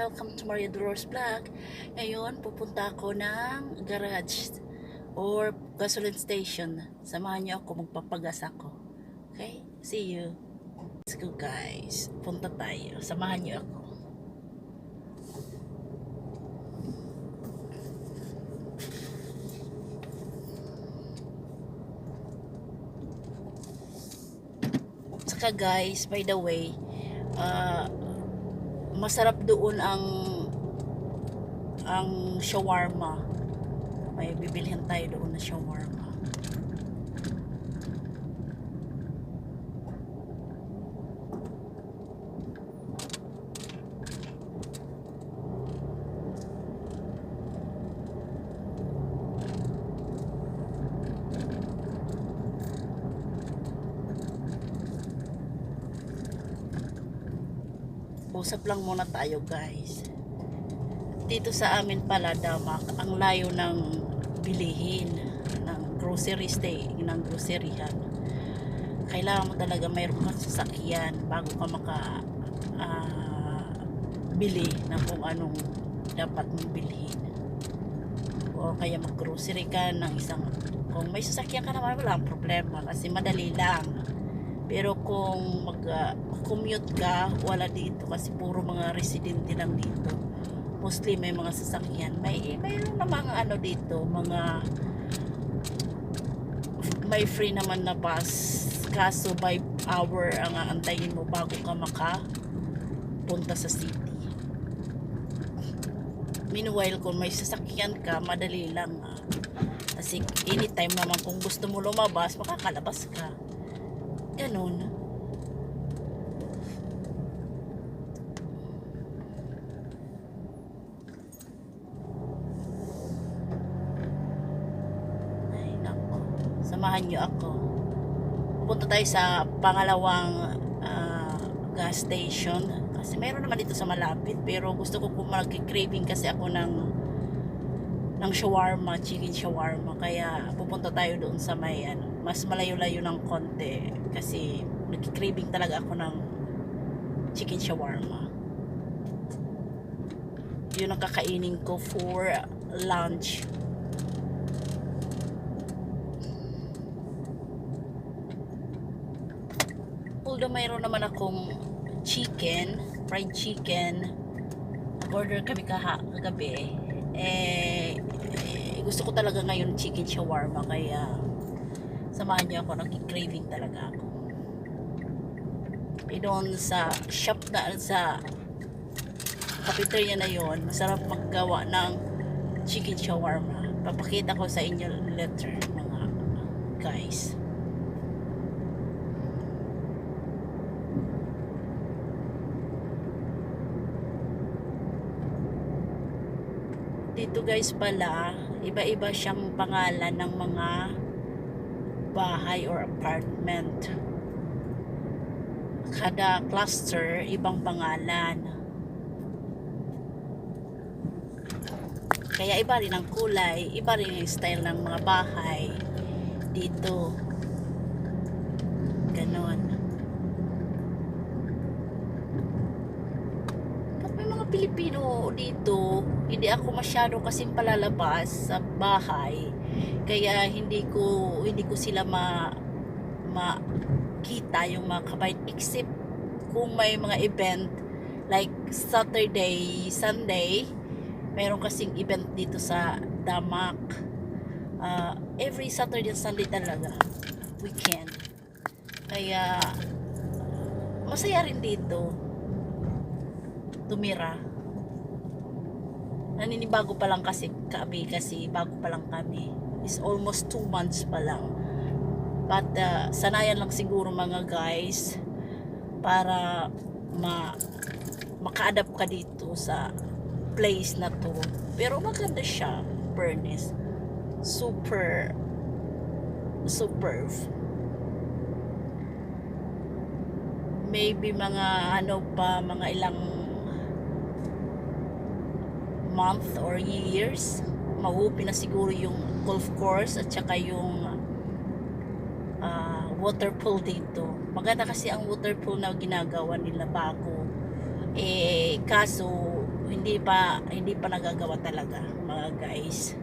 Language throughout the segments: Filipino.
welcome to Maria Dolores Vlog. Ngayon, pupunta ako ng garage or gasoline station. Samahan niyo ako, magpapagas ako. Okay? See you. Let's go guys. Punta tayo. Samahan niyo ako. Saka guys, by the way, masarap doon ang shawarma. May bibilhin tayo doon na shawarma. Usap lang muna tayo guys. Dito sa amin pala Damak, ang layo ng bilihin ng grocery ng groceryhan. Kailangan mo talaga mayroon kang sasakyan bago ka bili ng kung anong dapat mong bilhin. O kaya mag-grocery ka ng isang, kung may sasakyan ka naman wala ang problema kasi madali lang. Pero kung mag-commute ka, wala dito kasi puro mga residente lang dito. Mostly may mga sasakyan. Mayroon namang ano dito, may free naman na bus. Kaso by hour ang aantayin mo bago ka makapunta sa city. Meanwhile, kung may sasakyan ka, madali lang. Kasi anytime naman kung gusto mo lumabas, makakalabas ka. Ganun. Ay, nako. Samahan nyo ako. Pupunta tayo sa pangalawang gas station. Kasi meron naman dito sa malapit. Pero gusto ko kung mag-craving kasi ako ng shawarma, chicken shawarma. Kaya pupunta tayo doon sa may mas malayo-layo ng konti kasi nag-craving talaga ako ng chicken shawarma. Yun ang kakainin ko for lunch. Although mayroon naman akong fried chicken, nag-order kami kagabi, gusto ko talaga ngayon chicken shawarma, kaya samahan niyo ako, nag-craving talaga ako. Doon sa shop na sa cafeteria na yon, masarap maggawa ng chicken shawarma. Papakita ko sa inyo later mga guys. Dito guys pala, iba-iba siyang pangalan ng mga bahay or apartment. Kada cluster, ibang pangalan. Kaya iba rin ang kulay, iba rin yung style ng mga bahay dito. Ganon. Pag may mga Pilipino dito, hindi ako masyado kasing palalabas sa bahay. Kaya hindi ko sila makita yung mga kabait, except kung may mga event like Saturday, Sunday. Mayroon kasing event dito sa Damak. Every Saturday and Sunday talaga, weekend. Kaya masaya rin dito tumira. Naninibago pa lang kasi bago pa lang kami. Is almost 2 months pa lang. But sanayan lang siguro mga guys para maka-adapt ka dito sa place na to. Pero maganda siya, Bernice. Superb. Maybe mga mga ilang month or years, ma-open na siguro yung golf course at saka yung water pool dito. Maganda kasi ang water pool na ginagawa nila bago. Kaso hindi pa nagagawa talaga mga guys.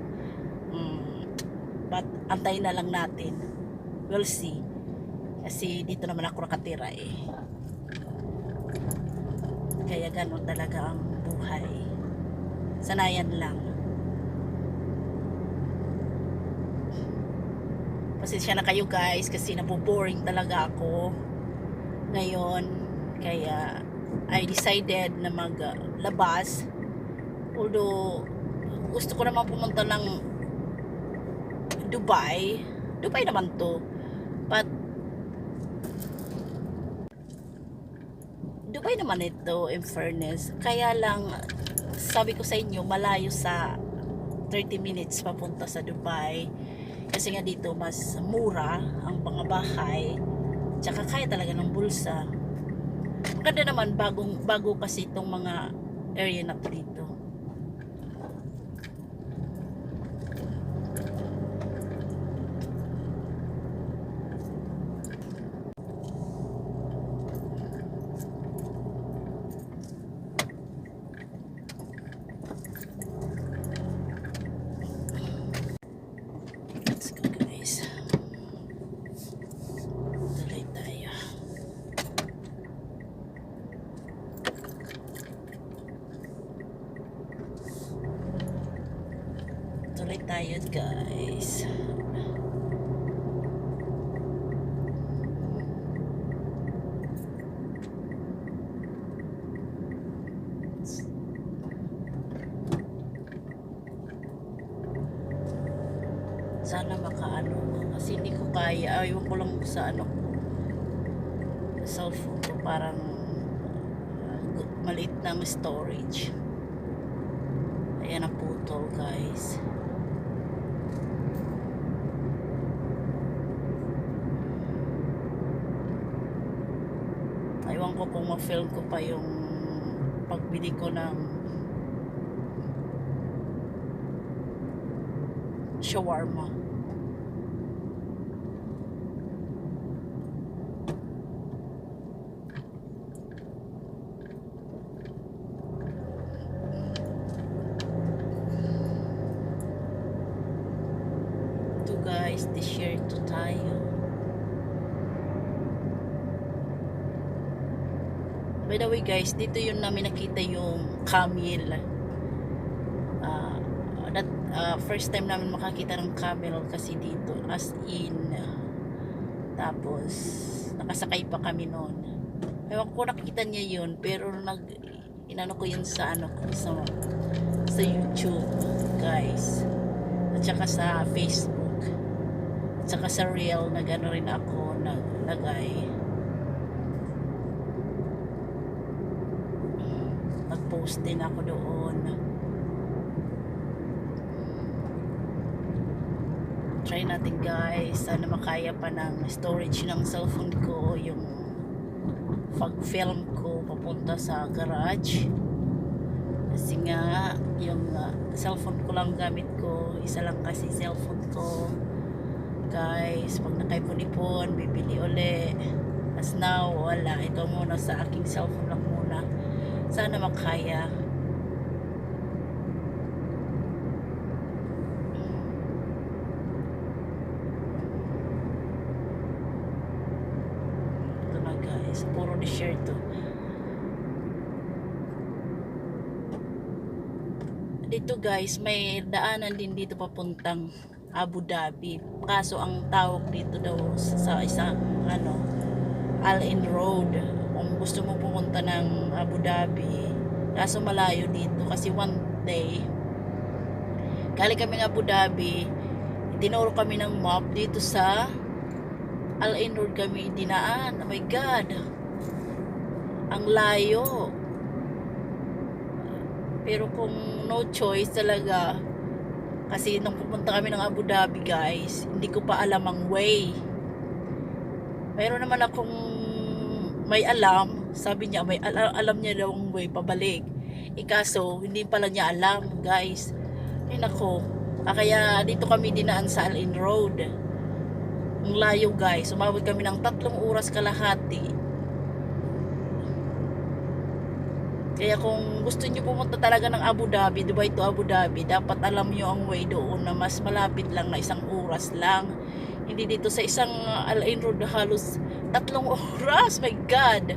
But antayin na lang natin, we'll see, kasi dito naman ako nakatira kaya ganun talaga ang buhay, sanayan lang. Pasensya na kayo guys kasi naboboring talaga ako ngayon, kaya I decided na maglabas. Although gusto ko naman pumunta ng Dubai naman to, but Dubai naman ito in fairness, kaya lang sabi ko sa inyo malayo, sa 30 minutes papunta sa Dubai, kasi nga dito mas mura ang mga bahay, tsaka kaya talaga ng bulsa. Maganda naman, bago kasi itong mga area na to dito. Let's go guys. Tuloy tayo. Tuloy tayo guys. Sana makaano, kasi hindi ko kaya, ayaw ko lang sa cellphone ko, parang maliit ng storage. Ayan ang putol guys. Aywan ko kung ma-film ko pa yung pagbili ko ng shawarma. Ito guys, t-shirt to tayo. By the way guys, dito yun namin nakita yung camel. First time namin makakita ng camel kasi dito, as in. Tapos nakasakay pa kami noon. Ewan ko nakita niya yun, pero inano ko yun sa sa YouTube guys, at saka sa Facebook, at saka sa Reel na gano'n rin ako naglagay. Nag-post din ako doon. Try natin guys, sana makaya pa ng storage ng cellphone ko yung pag-film ko papunta sa garage, kasi nga yung cellphone ko lang gamit ko, isa lang kasi cellphone ko guys. Pag nakaipon-ipon bibili uli, as now wala, ito muna sa aking cellphone lang muna. Sana makaya. Puro t-shirt to. Dito guys, may daanan din dito papuntang Abu Dhabi. Kaso ang tawag dito daw sa isang Al Ain Road. Kung gusto mo pumunta ng Abu Dhabi, kaso malayo dito kasi one day galing kami ng Abu Dhabi, tinuro kami ng map dito sa Al Ain Road kami dinaan. Oh my god, ang layo. Pero kung no choice talaga, kasi nung pupunta kami ng Abu Dhabi guys, hindi ko pa alam ang way. Mayroon naman akong may alam, sabi niya may alam niya daw ang way pabalik. Kaso hindi pala niya alam guys. Ay nako, kaya dito kami dinaan sa Al Ain Road. Ang layo guys, umabot kami ng 3 oras kalahati. Kaya kung gusto niyo pumunta talaga ng Abu Dhabi, Dubai to Abu Dhabi, dapat alam niyo ang way doon na mas malapit lang na 1 oras lang. Hindi dito sa isang Al Ain Road na halos 3 oras. My God!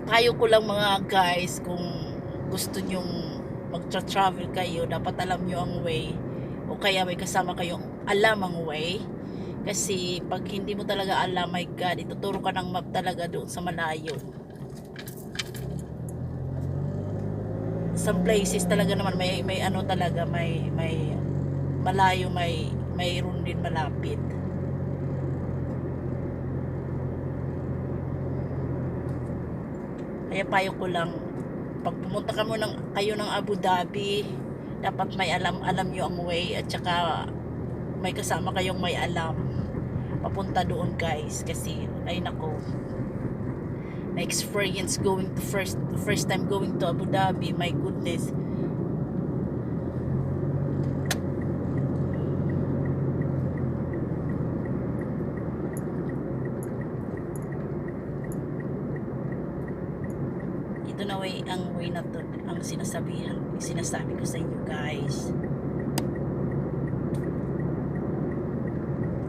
Payo ko lang mga guys, kung gusto nyong mag-travel kayo, dapat alam nyo ang way. O kaya may kasama kayong alam ang way. Kasi pag hindi mo talaga alam, my God, ituturo ka ng map talaga doon sa malayo. Some places talaga naman may ano talaga, may malayo, mayroon din malapit. Kaya payo ko lang, pag pumunta kayo ng Abu Dhabi, dapat may alam nyo ang way, at saka may kasama kayong may alam papunta doon guys. Kasi ay nako, na experience going to first time going to Abu Dhabi, my goodness. Ito na ang way na to, ang sinasabi ko sa inyo guys.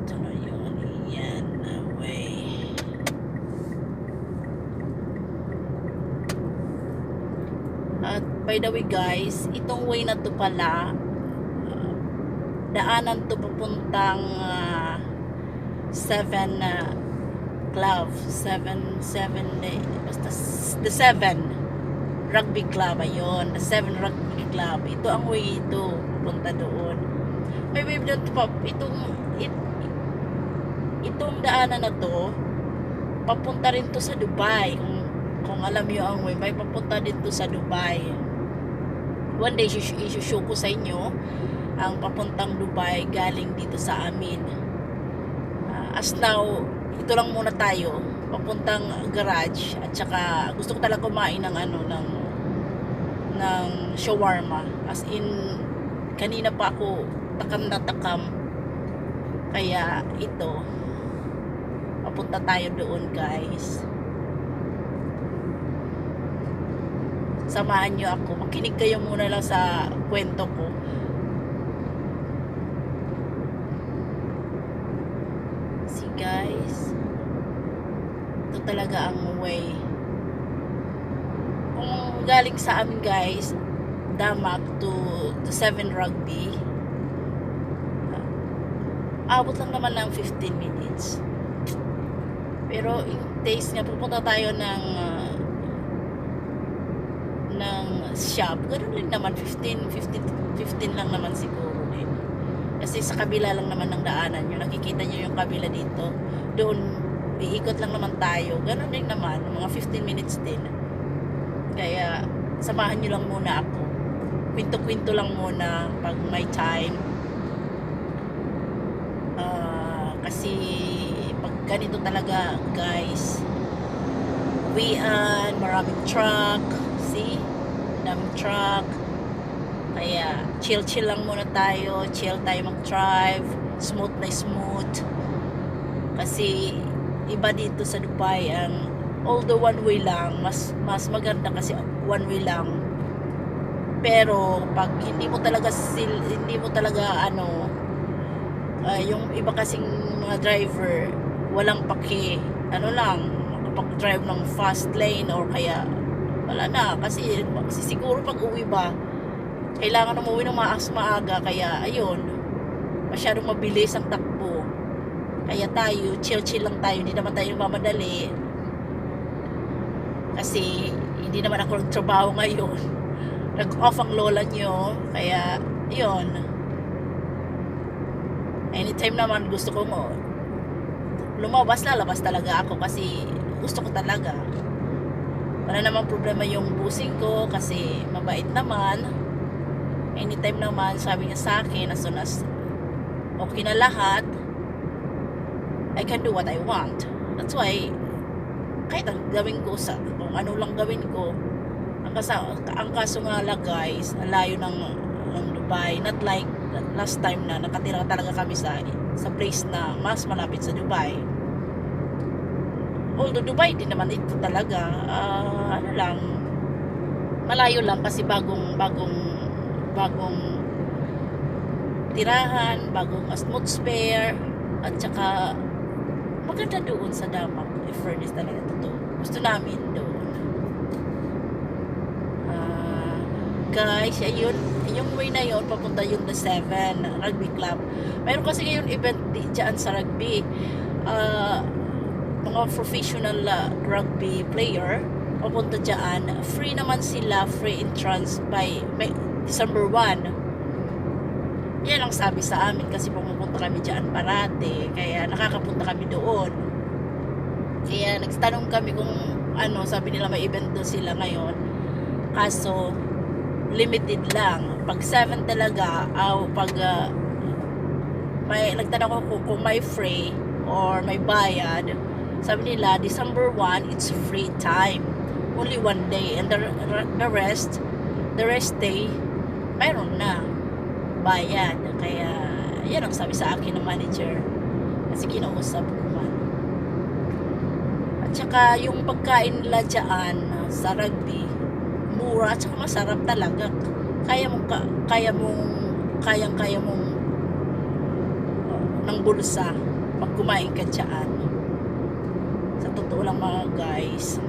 Ito na yun, yan na way. At by the way guys, itong way na to pala, daanan to papuntang 7 club, 7 basta the 7 rugby club, ayun, the 7 rugby club. Ito ang way ito, punta doon. May way doon pa, itong daanan na to, papunta rin to sa Dubai. Kung alam niyo ang way, may papunta din to sa Dubai. One day, isushow ko sa inyo ang papuntang Dubai galing dito sa amin. As now, ito lang muna tayo, papuntang garage, at saka gusto ko talaga kumain ng ng shawarma. As in, kanina pa ako takam na takam. Kaya ito, papunta tayo doon guys. Samahan nyo ako, makinig kayo muna lang sa kwento ko. See guys, ito talaga ang way. Kung galing sa amin guys, Damak to 7 rugby, abot lang naman ng 15 minutes. Pero in case nga pupunta tayo ng shop, ganoon din naman, 15 lang naman siguro din. Kasi sa kabila lang naman ng daanan nyo, nakikita nyo yung kabila dito, doon iikot lang naman tayo, ganoon din naman, mga 15 minutes din. Kaya samahan nyo lang muna ako, kwento-kwento lang muna pag may time. Kasi pag ganito talaga guys, maraming truck, see, maraming truck. Kaya chill lang muna tayo, chill tayo mag-drive, smooth na smooth. Kasi iba dito sa Dubai, ang although one way lang, mas maganda kasi one way lang. Pero pag hindi mo talaga yung iba kasing mga driver, walang paki, lang, makapag-drive ng fast lane, or kaya wala na, kasi siguro pag uwi ba, kailangan umuwi ng maaga, kaya ayun, masyadong mabilis ang takbo. Kaya tayo, chill lang tayo, hindi naman tayo mamadali. Kasi hindi naman ako nagtrabaho ngayon, nag-off ang lola nyo, kaya yun, anytime naman gusto ko lumabas, lalabas talaga ako kasi gusto ko talaga. Wala namang problema yung busing ko kasi mabait naman. Anytime naman, sabi niya sa akin, as soon as okay na lahat, I can do what I want. That's why kahit ang gawin ko, kung ano lang gawin ko, ang kaso nga lang guys, layo ng Dubai, not like last time na nakatira talaga kami sa place na mas malapit sa Dubai. although Dubai din naman ito talaga, ano lang, malayo lang kasi bagong tirahan, bagong atmosphere, at saka maganda doon sa Damak. If fairness talaga totoo, gusto namin doon. Guys, ayun, yung way na yun papunta yung The 7 Rugby Club. Mayroon kasi ngayon event dyan sa rugby, mga professional rugby player papunta dyan. Free naman sila, free entrance by December 1. Yan ang sabi sa amin kasi pumupunta kami dyan parate, kaya nakakapunta kami doon. Kaya nagtanong kami kung ano, sabi nila may event doon sila ngayon, kaso limited lang. Pag 7 talaga, pag may nagtanong ako kung may free or may bayad, sabi nila December 1 it's free time, only 1 day, and the rest day mayroon na bayad. Kaya yan ang sabi sa akin ng manager kasi kinausap ko man. At saka yung pagkain nila dyan sa rugby mura at saka masarap talaga. Kaya mong ng bulsa pag kumain ka dyan. Sa totoo lang mga guys,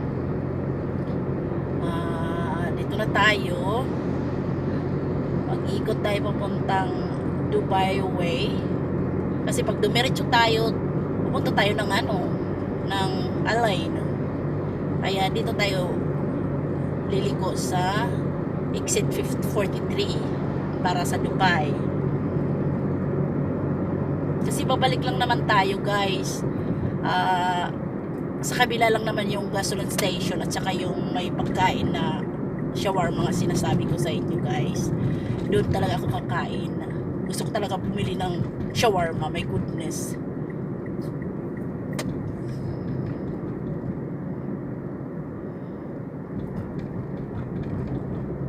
dito na tayo, mag-ikot tayo papuntang Dubai way, kasi pag dumiretso tayo pupunta tayo ng ng Al-Ain. Kaya dito tayo liliko sa exit 43 para sa Dubai, kasi babalik lang naman tayo guys. Sa kabila lang naman yung gasoline station at saka yung may pagkain na shawarma nga sinasabi ko sa inyo guys. Doon talaga ako kakain. Gusto ko talaga bumili ng shawarma, my goodness.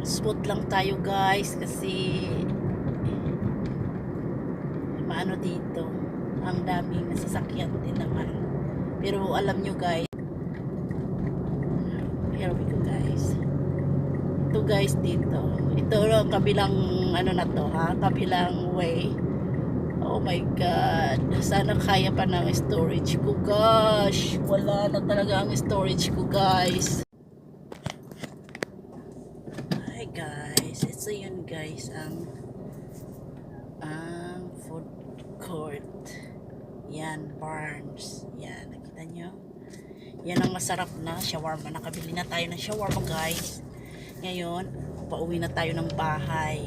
Smooth lang tayo guys kasi maano dito, ang daming nasasakyan din naman. Pero alam nyo guys, here we go guys. Ito guys, dito ito ang kabilang na to kabilang way. Oh my god, sana kaya pa ng storage ko. Gosh, wala na talaga ang storage ko guys. Guys, so yun guys, ang food court. Yan, Barnes. Yan, nakita nyo? Yan ang masarap na shawarma. Nakabili na tayo ng shawarma guys. Ngayon, pauwi na tayo ng bahay.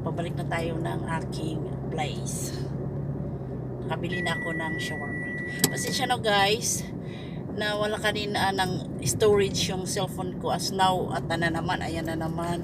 Pabalik na tayo ng aking place. Nakabili na ako ng shawarma. Pasensya na guys na wala kanina ng storage yung cellphone ko, as now at na naman, ayan na naman.